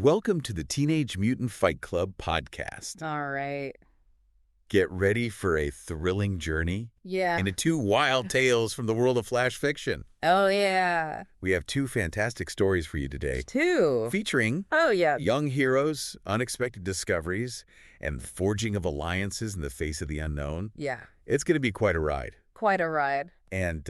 Welcome to the Teenage Mutant Fight Club podcast. All right. Get ready for a thrilling journey Yeah. into two wild tales from the world of flash fiction. Oh, yeah. We have two fantastic stories for you today, Two. featuring Yeah. young heroes, unexpected discoveries, and the forging of alliances in the face of the unknown. Yeah. It's going to be quite a ride. Quite a ride. And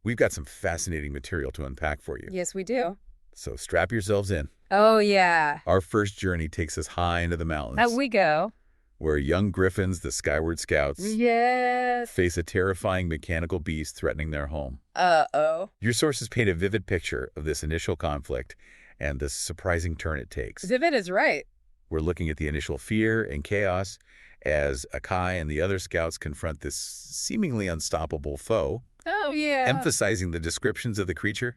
we've got some fascinating material to unpack for you. Yes, we do. So strap yourselves in. Oh, yeah. Our first journey takes us high into the mountains, Out we go. where young griffins, the Skyward Scouts, Yes. face a terrifying mechanical beast threatening their home. Uh-oh. Your sources paint a vivid picture of this initial conflict and the surprising turn it takes. Vivid is right. We're looking at the initial fear and chaos as Akai and the other scouts confront this seemingly unstoppable foe, Oh, yeah. emphasizing the descriptions of the creature.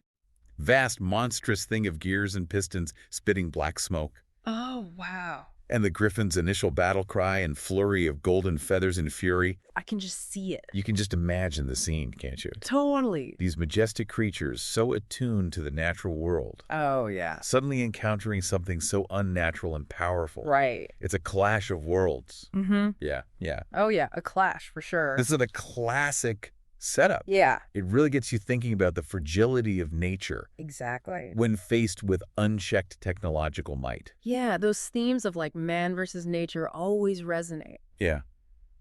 Vast, monstrous thing of gears and pistons spitting black smoke. Oh, wow. And the griffin's initial battle cry and flurry of golden feathers and fury. I can just see it. You can just imagine the scene, can't you? Totally. These majestic creatures, so attuned to the natural world, Oh, yeah. suddenly encountering something so unnatural and powerful. Right. It's a clash of worlds. Mm-hmm. Yeah. Oh, yeah. A clash, for sure. This is a classic setup. Yeah. It really gets you thinking about the fragility of nature Exactly. when faced with unchecked technological might. Yeah, those themes of, like, man versus nature always resonate. Yeah,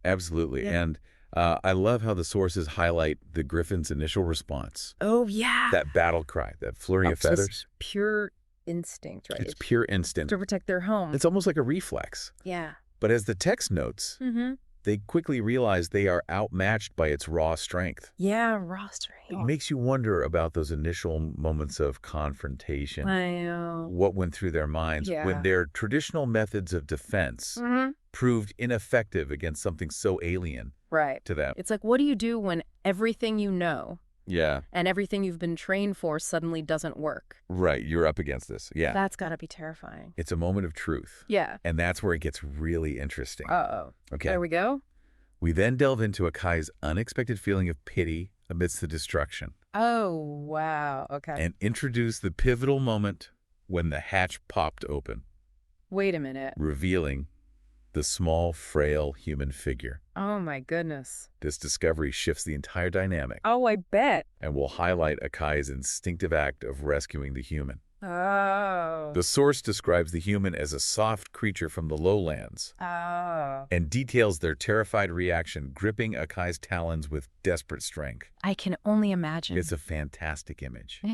absolutely. Yeah. And I love how the sources highlight the griffin's initial response. Oh, yeah. That battle cry, that flurry of So it's feathers. pure instinct, right? It's pure instinct. To protect their home. It's almost like a reflex. Yeah. But as the text notes, Mm-hmm. they quickly realize they are outmatched by its raw strength. Yeah, roster. It makes you wonder about those initial moments of confrontation. I know. What went through their minds Yeah. when their traditional methods of defense Mm-hmm. proved ineffective against something so alien Right. to them. It's like, what do you do when everything you know Yeah, and everything you've been trained for suddenly doesn't work? right. You're up against this. Yeah. That's got to be terrifying. It's a moment of truth. Yeah. And that's where it gets really interesting. Uh-oh. Okay. There we go. We then delve into Akai's unexpected feeling of pity amidst the destruction Oh, wow. Okay. and introduce the pivotal moment when the hatch popped open, Wait a minute. revealing the small, frail human figure. Oh, my goodness. This discovery shifts the entire dynamic Oh, I bet. and will highlight Akai's instinctive act of rescuing the human. Oh. The source describes the human as a soft creature from the lowlands Oh. and details their terrified reaction, gripping Akai's talons with desperate strength. I can only imagine. It's a fantastic image. It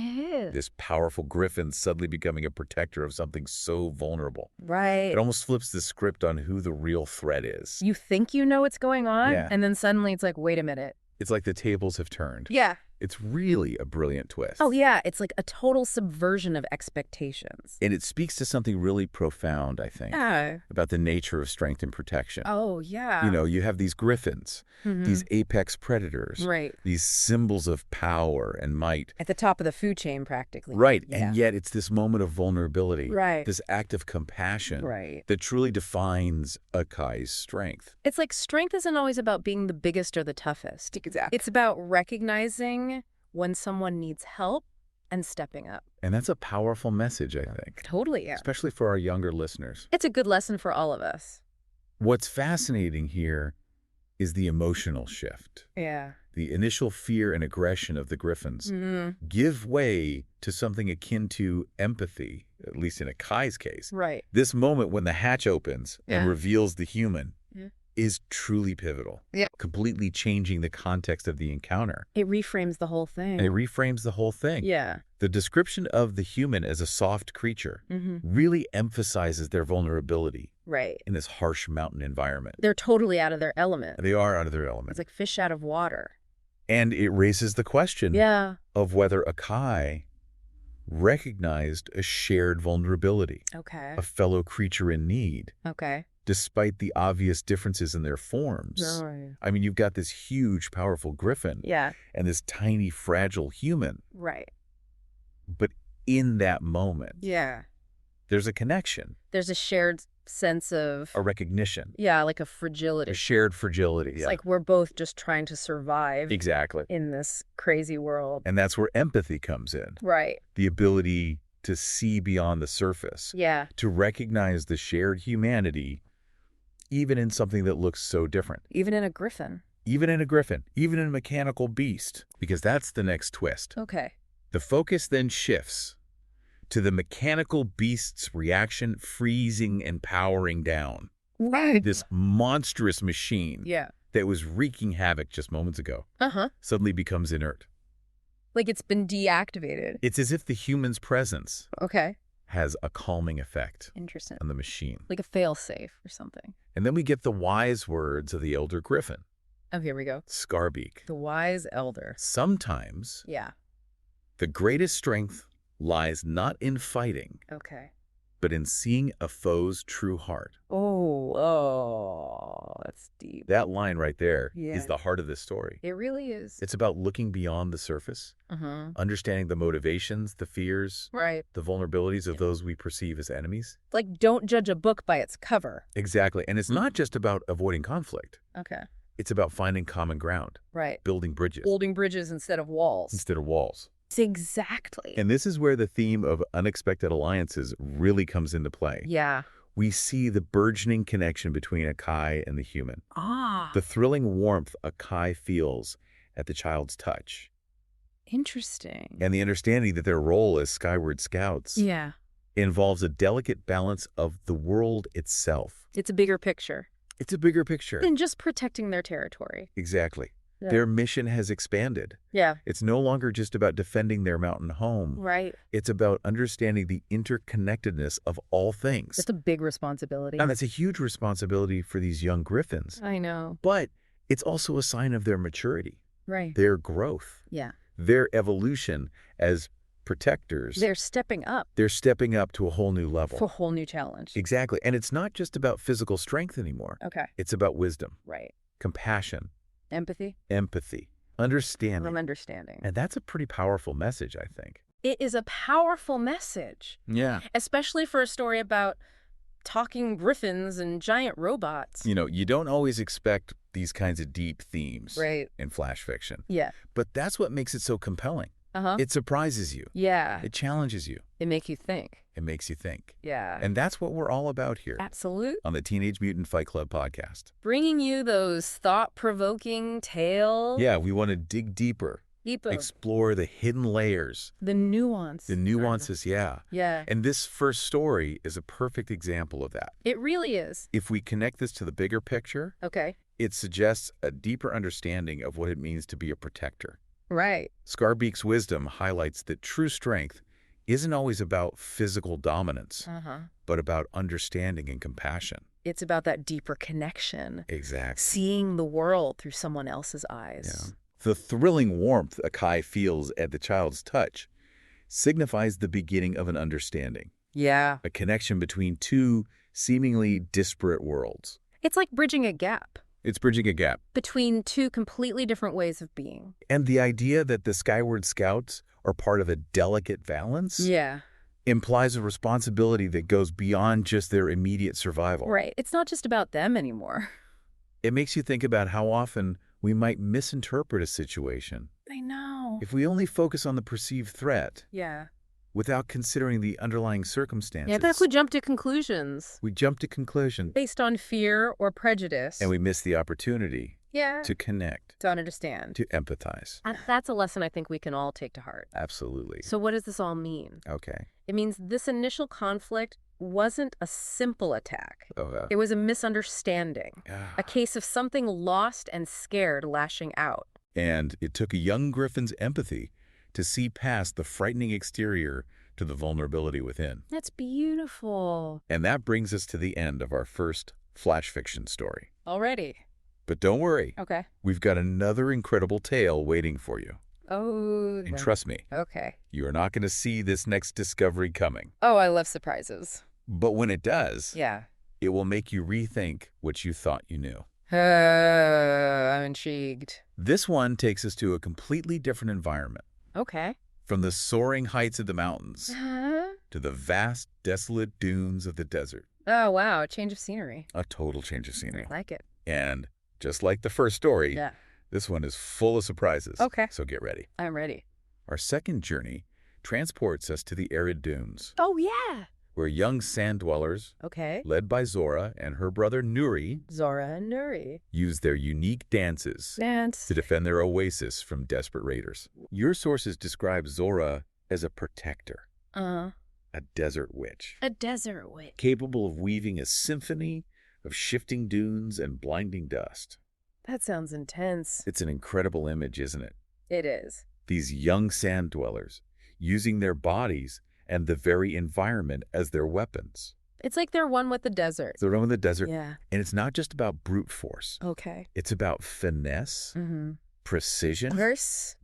is. This powerful griffin suddenly becoming a protector of something so vulnerable. Right. It almost flips the script on who the real threat is. You think you know what's going on, Yeah. and then suddenly it's like, wait a minute. It's like the tables have turned. Yeah. It's really a brilliant twist. Oh, yeah. It's like a total subversion of expectations. And it speaks to something really profound, I think, Yeah. about the nature of strength and protection. Oh, yeah. You know, you have these griffins, Mhm. these apex predators, Right. these symbols of power and might. At the top of the food chain, practically. Right. Yeah. And yet it's this moment of vulnerability, Right. this act of compassion Right. that truly defines Akai's strength. It's like strength isn't always about being the biggest or the toughest. Exactly. It's about recognizing when someone needs help and stepping up. And that's a powerful message, I think, Totally, yeah. especially for our younger listeners. It's a good lesson for all of us. What's fascinating here is the emotional shift. Yeah. The initial fear and aggression of the griffins Mm-hmm. give way to something akin to empathy, at least in Akai's case. Right. This moment when the hatch opens Yeah. and reveals the human Yeah. is truly pivotal, Yeah. completely changing the context of the encounter. It reframes the whole thing. And it reframes the whole thing. Yeah. The description of the human as a soft creature Mm-hmm. really emphasizes their vulnerability Right. in this harsh mountain environment. They're totally out of their element. They are out of their element. It's like fish out of water. And it raises the question Yeah. of whether Akai recognized a shared vulnerability, Okay. a fellow creature in need, Okay. despite the obvious differences in their forms. Right. I mean, you've got this huge, powerful griffin Yeah. and this tiny, fragile human. Right. But in that moment, Yeah. there's a connection, There's a shared sense of, a recognition, yeah, like a fragility. a shared fragility. It's Yeah. like we're both just trying to survive Exactly. in this crazy world. And that's where empathy comes in. Right. The ability to see beyond the surface, Yeah. to recognize the shared humanity, even in something that looks so different. Even in a griffin. Even in a griffin, even in a mechanical beast, because that's the next twist. Okay. The focus then shifts to the mechanical beast's reaction freezing and powering down. Right. This monstrous machine Yeah. that was wreaking havoc just moments ago Uh-huh. suddenly becomes inert. Like it's been deactivated. It's as if the human's presence Okay. has a calming effect Interesting. on the machine. Like a fail-safe or something. And then we get the wise words of the elder griffin, Oh, here we go. Scarbeak. The wise elder. Sometimes Yeah. the greatest strength lies not in fighting, Okay. but in seeing a foe's true heart. Oh, that's deep. That line right there Yeah. is the heart of this story. It really is. It's about looking beyond the surface, understanding the motivations, the fears, Right. the vulnerabilities of those we perceive as enemies. Like, don't judge a book by its cover. Exactly. And it's not just about avoiding conflict. Okay. It's about finding common ground, Right. building bridges Building bridges instead of walls. instead of walls. Exactly. And this is where the theme of unexpected alliances really comes into play. Yeah. We see the burgeoning connection between Akai and the human. Ah. The thrilling warmth Akai feels at the child's touch. Interesting. And the understanding that their role as Skyward Scouts Yeah. involves a delicate balance of the world itself. It's a bigger picture It's a bigger picture. than just protecting their territory. Exactly. Yeah. Their mission has expanded. Yeah. It's no longer just about defending their mountain home. Right. It's about understanding the interconnectedness of all things. That's a big responsibility. And that's a huge responsibility for these young griffins. I know. But it's also a sign of their maturity, Right. their growth, Yeah. their evolution as protectors. They're stepping up They're stepping up to a whole new level. for a whole new challenge. Exactly. And it's not just about physical strength anymore. Okay. It's about wisdom, Right. compassion, Empathy. empathy, understanding. From understanding. And that's a pretty powerful message, I think. It is a powerful message, Yeah. especially for a story about talking griffins and giant robots. You know, you don't always expect these kinds of deep themes Right. in flash fiction. Yeah. But that's what makes it so compelling. Uh-huh. It surprises you. Yeah. It challenges you. It makes you think. It makes you think. Yeah. And that's what we're all about here Absolute. on the Teenage Mutant Fight Club podcast. Bringing you those thought-provoking tales. Yeah, we want to dig deeper, Deeper. explore the hidden layers, The nuance. the nuances, yeah. Yeah. And this first story is a perfect example of that. It really is. If we connect this to the bigger picture, Okay. it suggests a deeper understanding of what it means to be a protector. Right. Scarbeak's wisdom highlights that true strength isn't always about physical dominance, Uh-huh. but about understanding and compassion. It's about that deeper connection. Exactly. Seeing the world through someone else's eyes. Yeah. The thrilling warmth Akai feels at the child's touch signifies the beginning of an understanding, Yeah. a connection between two seemingly disparate worlds. It's like bridging a gap It's bridging a gap. between two completely different ways of being. And the idea that the Skyward Scouts are part of a delicate balance Yeah. implies a responsibility that goes beyond just their immediate survival. Right. It's not just about them anymore. It makes you think about how often we might misinterpret a situation I know. if we only focus on the perceived threat Yeah. without considering the underlying circumstances. Yeah, that's we jump to conclusions We jump to conclusions based on fear or prejudice. and we miss the opportunity yeah. to connect, To understand. to empathize. And that's a lesson I think we can all take to heart. Absolutely. So what does this all mean? Okay. It means this initial conflict wasn't a simple attack. Oh, It was a misunderstanding, a case of something lost and scared lashing out. And it took a young griffin's empathy to see past the frightening exterior to the vulnerability within. That's beautiful. And that brings us to the end of our first flash fiction story. Already. But don't worry, Okay. we've got another incredible tale waiting for you. Oh. And trust me, Okay. you are not going to see this next discovery coming. Oh, I love surprises. But when it does, Yeah. it will make you rethink what you thought you knew. I'm intrigued. This one takes us to a completely different environment. Okay. From the soaring heights of the mountains Huh? to the vast, desolate dunes of the desert. Oh, wow. A change of scenery. A total change of scenery. I like it. And just like the first story, Yeah. this one is full of surprises. Okay. So get ready. I'm ready. Our second journey transports us to the arid dunes, Oh, yeah. where young sand dwellers, Okay. led by Zora and her brother Nuri, Zora and Nuri. use their unique dances Dance. to defend their oasis from desperate raiders. Your sources describe Zora as a protector, a desert witch, A desert witch. capable of weaving a symphony of shifting dunes and blinding dust. That sounds intense. It's an incredible image, isn't it? It is. These young sand dwellers using their bodies and the very environment as their weapons. It's like they're one with the desert. They're in the desert, Yeah. and it's not just about brute force. Okay. It's about finesse, Mm-hmm. precision,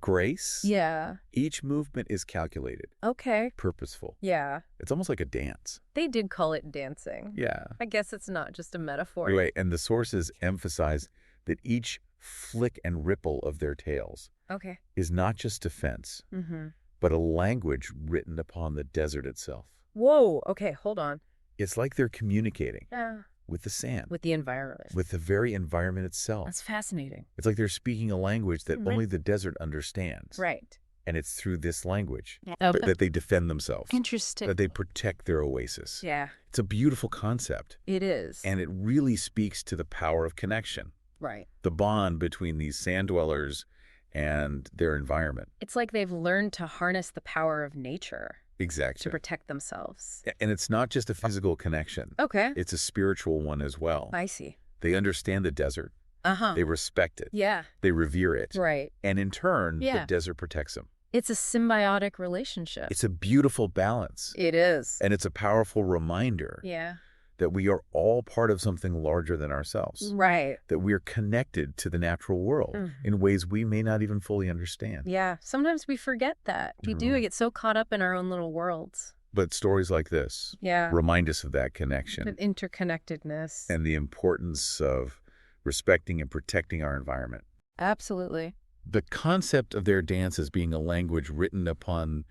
grace. Yeah. Each movement is calculated, Okay. purposeful. Yeah. It's almost like a dance. They did call it dancing. Yeah. I guess it's not just a metaphor. Anyway, and the sources emphasize that each flick and ripple of their tails Okay. is not just defense, Mm-hmm. but a language written upon the desert itself. Whoa. Okay, hold on. It's like they're communicating Yeah. with the sand, With the environment. with the very environment itself. That's fascinating. It's like they're speaking a language that only the desert understands. Right. And it's through this language Oh, that they defend themselves, interesting. that they protect their oasis. Yeah, It's a beautiful concept, it is. and it really speaks to the power of connection, Right. the bond between these sand dwellers and their environment. It's like they've learned to harness the power of nature to Exactly. protect themselves. And it's not just a physical connection. Okay. It's a spiritual one as well. I see. They understand the desert. Uh-huh. They respect it. Yeah. They revere it. Right. And in turn, Yeah. the desert protects them. It's a symbiotic relationship. It's a beautiful balance. It is. And it's a powerful reminder Yeah. that we are all part of something larger than ourselves. Right. That we are connected to the natural world in ways we may not even fully understand. Yeah. Sometimes we forget that. We do get so caught up in our own little worlds. But stories like this Yeah. remind us of that connection The interconnectedness. and the importance of respecting and protecting our environment. Absolutely. The concept of their dances being a language written upon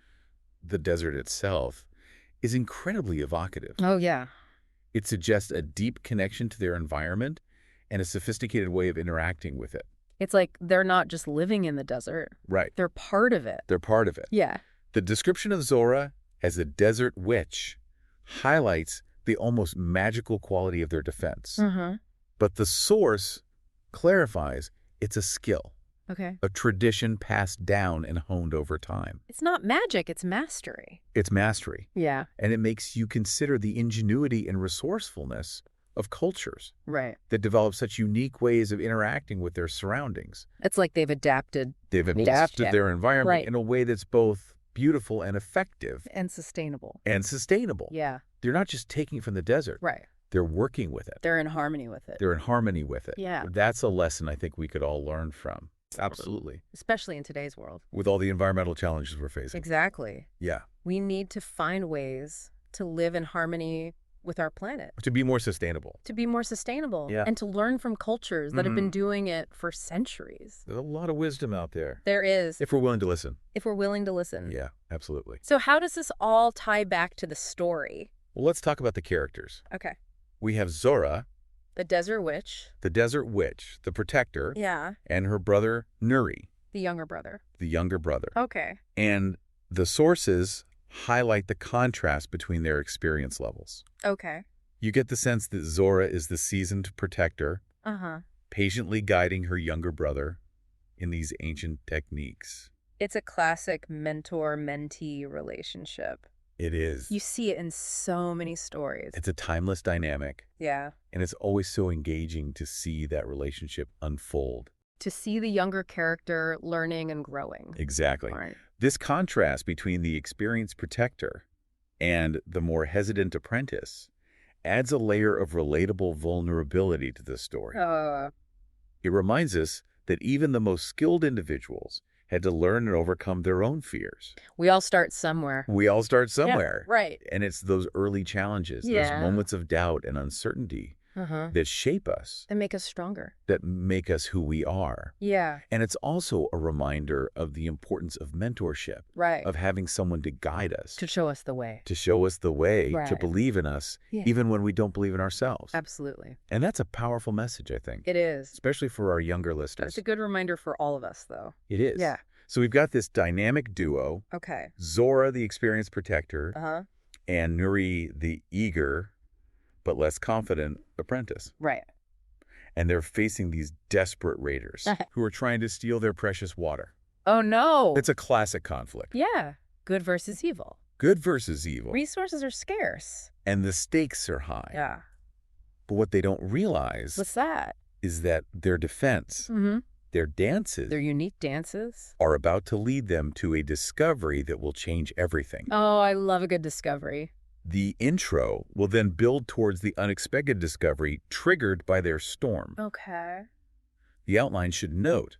the desert itself is incredibly evocative. Oh, yeah. It suggests a deep connection to their environment and a sophisticated way of interacting with it. It's like they're not just living in the desert. Right. They're part of it. They're part of it. Yeah. The description of Zora as a desert witch highlights the almost magical quality of their defense. Mm-hmm. But the source clarifies it's a skill, Okay. a tradition passed down and honed over time. It's not magic, it's mastery. It's mastery, Yeah. and it makes you consider the ingenuity and resourcefulness of cultures Right. that develop such unique ways of interacting with their surroundings. It's like they've adapted They've adapted their environment Right. in a way that's both beautiful and effective and sustainable. and sustainable. Yeah. They're not just taking from the desert. Right. They're working with it. They're in harmony with it. They're in harmony with it. Yeah. That's a lesson I think we could all learn from. Absolutely. Especially in today's world. With all the environmental challenges we're facing. Exactly. Yeah. We need to find ways to live in harmony with our planet, To be more sustainable. to be more sustainable, Yeah. and to learn from cultures that have been doing it for centuries. There's a lot of wisdom out there. There is, If we're willing to listen. if we're willing to listen. Yeah, absolutely. So how does this all tie back to the story? Well, let's talk about the characters. Okay. We have Zora, The desert witch. the desert witch, the protector, Yeah. and her brother Nuri, The younger brother. the younger brother. Okay. And the sources highlight the contrast between their experience levels. Okay. You get the sense that Zora is the seasoned protector, Uh-huh. patiently guiding her younger brother in these ancient techniques. It's a classic mentor-mentee relationship. It is. You see it in so many stories. It's a timeless dynamic, Yeah. and it's always so engaging to see that relationship unfold. To see the younger character learning and growing. Exactly. All right. This contrast between the experienced protector and the more hesitant apprentice adds a layer of relatable vulnerability to the story. It reminds us that even the most skilled individuals had to learn and overcome their own fears. We all start somewhere. We all start somewhere. Right. And it's those early challenges, Yeah. those moments of doubt and uncertainty Uh-huh. that shape us, And make us stronger. that make us who we are. Yeah. And it's also a reminder of the importance of mentorship, Right. of having someone to guide us, To show us the way. to show us the way, to Right. believe in us, Yeah. even when we don't believe in ourselves. Absolutely. And that's a powerful message, I think, It is. especially for our younger listeners. It's a good reminder for all of us, though. It is. Yeah. So we've got this dynamic duo. Okay. Zora, the experienced protector, and Nuri, the eager but less confident apprentice. Right. And they're facing these desperate raiders who are trying to steal their precious water. Oh, no. It's a classic conflict. Yeah. Good versus evil. Good versus evil. Resources are scarce. And the stakes are high. Yeah. But what they don't realize What's that? is that their defense, their dances, their unique dances, are about to lead them to a discovery that will change everything. Oh, I love a good discovery. The intro will then build towards the unexpected discovery triggered by their storm. Okay. The outline should note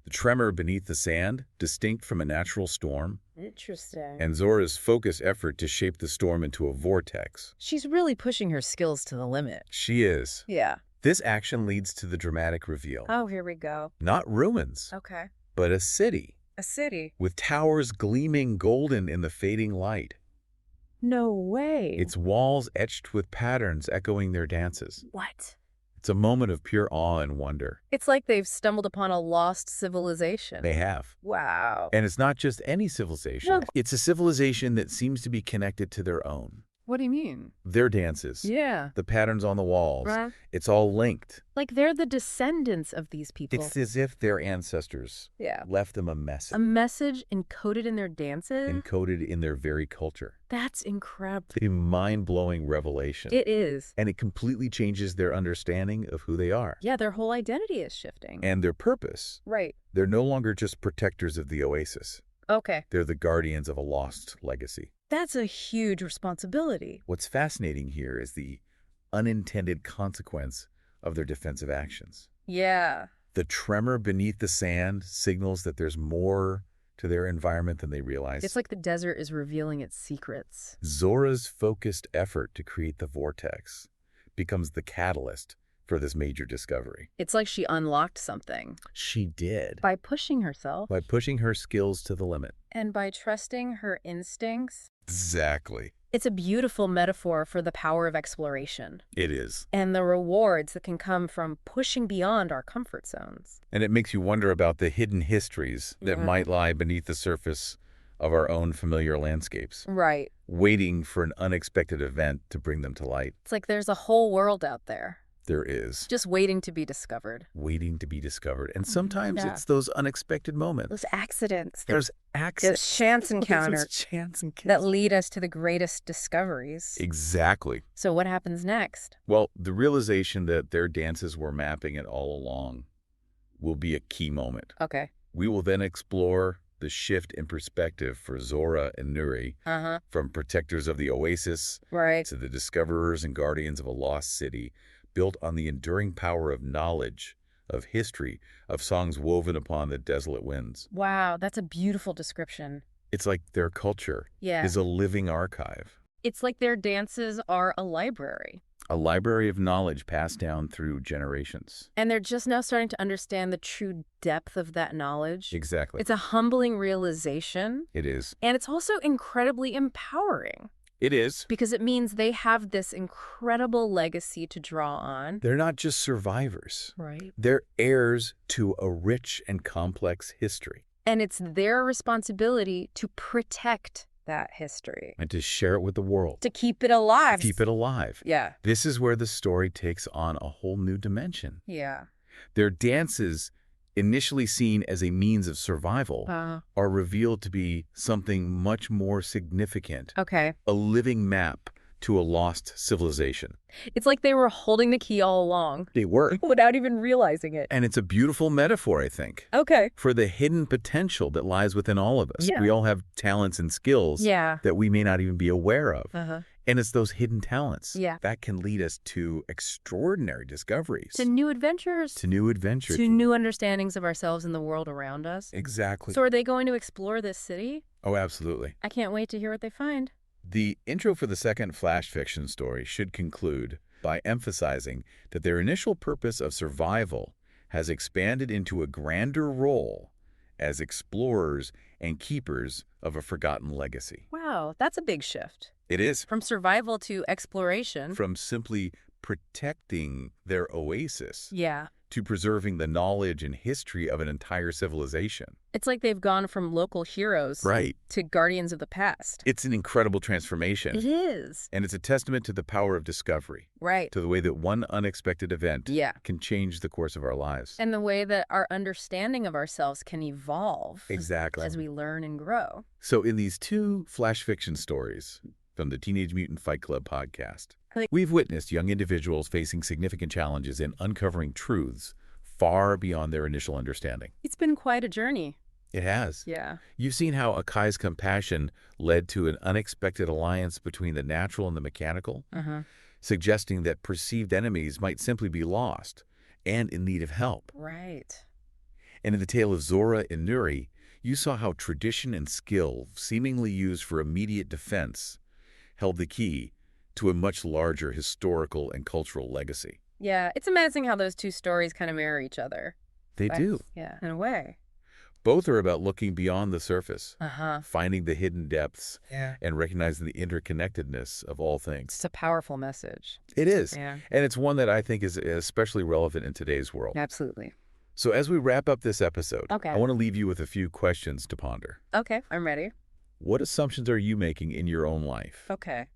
the tremor beneath the sand, distinct from a natural storm, Interesting. and Zora's focused effort to shape the storm into a vortex. She's really pushing her skills to the limit. She is. Yeah. This action leads to the dramatic reveal. Oh, here we go. Not ruins, Okay. but a city. A city. With towers gleaming golden in the fading light. No way. Its walls etched with patterns echoing their dances. What? It's a moment of pure awe and wonder. It's like they've stumbled upon a lost civilization. They have. Wow. And it's not just any civilization. No. It's a civilization that seems to be connected to their own. What do you mean? Their dances. Yeah. The patterns on the walls. Right. It's all linked. Like they're the descendants of these people. It's as if their ancestors left them a message. A message encoded in their dances? Encoded in their very culture. That's incredible. A mind-blowing revelation. It is. And it completely changes their understanding of who they are. Yeah, their whole identity is shifting. And their purpose. Right. They're no longer just protectors of the oasis. Okay. They're the guardians of a lost legacy. That's a huge responsibility. What's fascinating here is the unintended consequence of their defensive actions. Yeah. The tremor beneath the sand signals that there's more to their environment than they realize. It's like the desert is revealing its secrets. Zora's focused effort to create the vortex becomes the catalyst for this major discovery. It's like she unlocked something. She did. By pushing herself. By pushing her skills to the limit. And by trusting her instincts. Exactly. It's a beautiful metaphor for the power of exploration. It is. And the rewards that can come from pushing beyond our comfort zones. And it makes you wonder about the hidden histories that might lie beneath the surface of our own familiar landscapes. Right. Waiting for an unexpected event to bring them to light. It's like there's a whole world out there. There is. Just waiting to be discovered. Waiting to be discovered. And sometimes it's those unexpected moments. Those accidents. There's accidents. Those chance encounters that lead us to the greatest discoveries. Exactly. So what happens next? Well, the realization that their dances were mapping it all along will be a key moment. Okay. We will then explore the shift in perspective for Zora and Nuri from protectors of the oasis to the discoverers and guardians of a lost city, built on the enduring power of knowledge, of history, of songs woven upon the desolate winds. Wow, that's a beautiful description. It's like their culture is a living archive. It's like their dances are a library. A library of knowledge passed down through generations. And they're just now starting to understand the true depth of that knowledge. Exactly. It's a humbling realization. It is. And it's also incredibly empowering. It is. Because it means they have this incredible legacy to draw on. They're not just survivors. Right. They're heirs to a rich and complex history. And it's their responsibility to protect that history. And to share it with the world. To keep it alive. To keep it alive. Yeah. This is where the story takes on a whole new dimension. Yeah. Their dances, initially seen as a means of survival, are revealed to be something much more significant. Okay. A living map to a lost civilization. It's like they were holding the key all along. They were. Without even realizing it. And it's a beautiful metaphor, I think. Okay. For the hidden potential that lies within all of us. Yeah. We all have talents and skills that we may not even be aware of. And it's those hidden talents that can lead us to extraordinary discoveries. To new adventures. To new adventures. To new understandings of ourselves and the world around us. Exactly. So are they going to explore this city? Oh, absolutely. I can't wait to hear what they find. The intro for the second flash fiction story should conclude by emphasizing that their initial purpose of survival has expanded into a grander role as explorers and keepers of a forgotten legacy. Wow, that's a big shift. It is. From survival to exploration. From simply protecting their oasis to preserving the knowledge and history of an entire civilization. It's like they've gone from local heroes to guardians of the past. It's an incredible transformation. It is. And it's a testament to the power of discovery. To the way that one unexpected event can change the course of our lives. And the way that our understanding of ourselves can evolve. As we learn and grow. So in these two flash fiction stories from the Teenage Mutant Fight Club podcast, we've witnessed young individuals facing significant challenges in uncovering truths far beyond their initial understanding. It's been quite a journey. It has. Yeah. You've seen how Akai's compassion led to an unexpected alliance between the natural and the mechanical, suggesting that perceived enemies might simply be lost and in need of help. And in the tale of Zora and Nuri, you saw how tradition and skill, seemingly used for immediate defense, held the key to a much larger historical and cultural legacy. Yeah, it's amazing how those two stories kind of mirror each other. They do. Yeah, in a way. Both are about looking beyond the surface, finding the hidden depths, and recognizing the interconnectedness of all things. It's a powerful message. It is. And it's one that I think is especially relevant in today's world. Absolutely. So as we wrap up this episode, I want to leave you with a few questions to ponder. Okay, I'm ready. What assumptions are you making in your own life? Okay.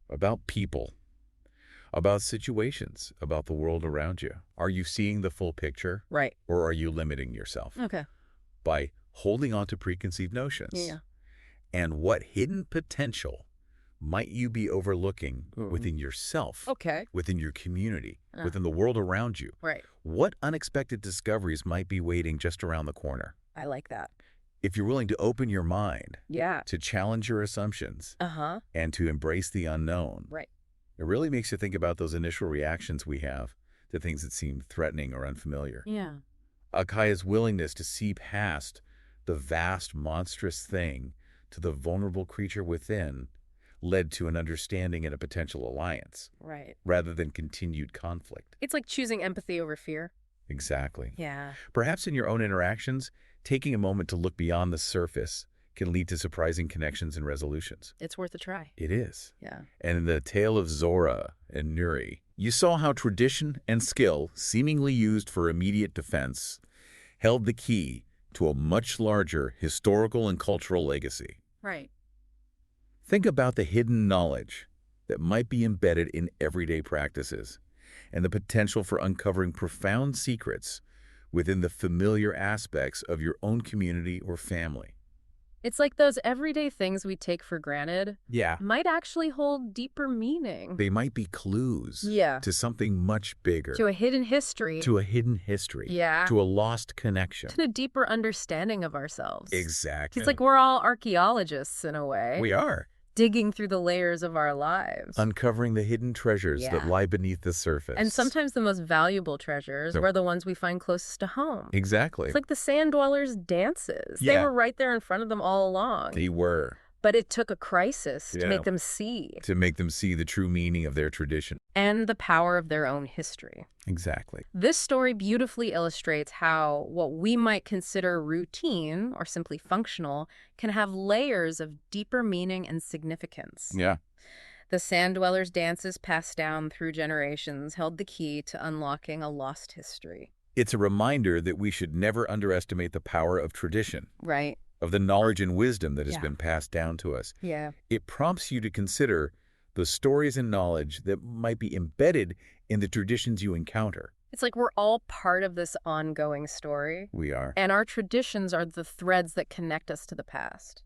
About people, about situations, about the world around you? Are you seeing the full picture? Or are you limiting yourself? By holding on to preconceived notions? And what hidden potential might you be overlooking within yourself, within your community, within the world around you? What unexpected discoveries might be waiting just around the corner? I like that. If you're willing to open your mind to challenge your assumptions and to embrace the unknown, it really makes you think about those initial reactions we have to things that seem threatening or unfamiliar. Akai's willingness to see past the vast, monstrous thing to the vulnerable creature within led to an understanding and a potential alliance, rather than continued conflict. It's like choosing empathy over fear. Exactly. Yeah. Perhaps in your own interactions, taking a moment to look beyond the surface can lead to surprising connections and resolutions. It's worth a try. It is. Yeah. And in the tale of Zora and Nuri, you saw how tradition and skill, seemingly used for immediate defense, held the key to a much larger historical and cultural legacy. Think about the hidden knowledge that might be embedded in everyday practices and the potential for uncovering profound secrets within the familiar aspects of your own community or family. It's like those everyday things we take for granted might actually hold deeper meaning. They might be clues to something much bigger. To a hidden history. To a hidden history. To a lost connection. To a deeper understanding of ourselves. Exactly. It's like we're all archaeologists in a way. We are. Digging through the layers of our lives. Uncovering the hidden treasures that lie beneath the surface. And sometimes the most valuable treasures were the ones we find closest to home. Exactly. It's like the sand dwellers' dances. They were right there in front of them all along. They were. But it took a crisis to make them see. To make them see the true meaning of their tradition. And the power of their own history. Exactly. This story beautifully illustrates how what we might consider routine or simply functional can have layers of deeper meaning and significance. The sand dwellers' dances passed down through generations held the key to unlocking a lost history. It's a reminder that we should never underestimate the power of tradition. Of the knowledge and wisdom that has been passed down to us. It prompts you to consider the stories and knowledge that might be embedded in the traditions you encounter. It's like we're all part of this ongoing story. We are. And our traditions are the threads that connect us to the past.